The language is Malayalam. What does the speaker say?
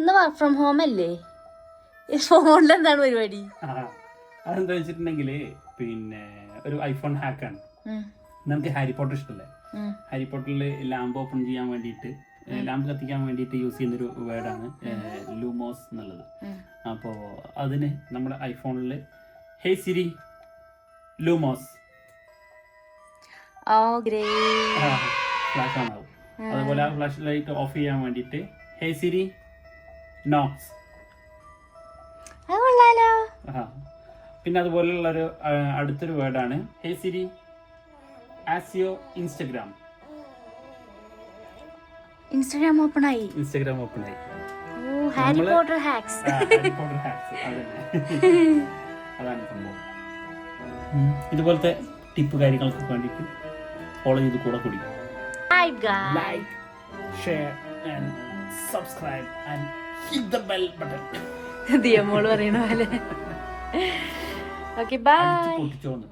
ഇന്ന് വർക്ക് ഫ്രം ഹോം അല്ലേ? ഫോണിൽ എന്താണ് പരിപാടി? അതെന്താ വെച്ചിട്ടുണ്ടെങ്കിൽ പിന്നെ ഒരു ഐഫോൺ ഹാക്കാണ്. നമുക്ക് ഹാരി പോട്ടർ ഇഷ്ടമല്ലേ? ഹാരി പോട്ടറിൽ ലാമ്പ് ഓപ്പൺ ചെയ്യാൻ വേണ്ടിയിട്ട്, ലാമ്പ് കത്തിക്കാൻ വേണ്ടിയിട്ട് യൂസ് ചെയ്യുന്നൊരു വേർഡാണ് ലൂമോസ് എന്നുള്ളത്. അപ്പോൾ അതിന് നമ്മുടെ ഐഫോണിൽ ഹേ സിരി ലൂമോസ് ഫ്ലാഷ് ഓൺ ആവും. അതുപോലെ ആ ഫ്ലാഷ് ലൈറ്റ് ഓഫ് ചെയ്യാൻ വേണ്ടിയിട്ട് ഹേ സിരി നോക്സ്. പിന്നെ അതുപോലെയുള്ളൊരു അടുത്തൊരു വേർഡാണ് ഹേ സിരി ആസിയോ ഇൻസ്റ്റഗ്രാം. ഇൻസ്റ്റഗ്രാം ഓപ്പൺ ആയി. Harry Potter hacks. അതാണ് സംഭവം. ഇതുപോലത്തെ ടിപ്പ് കാര്യങ്ങൾക്ക് വേണ്ടിയിട്ട് ഫോളോ ചെയ്ത് കൂടെ കൂടി like, share and subscribe and hit the bell button. ദിയമോള് പറയണ പോലെ. Okay bye. പൊട്ടിച്ചോന്ന്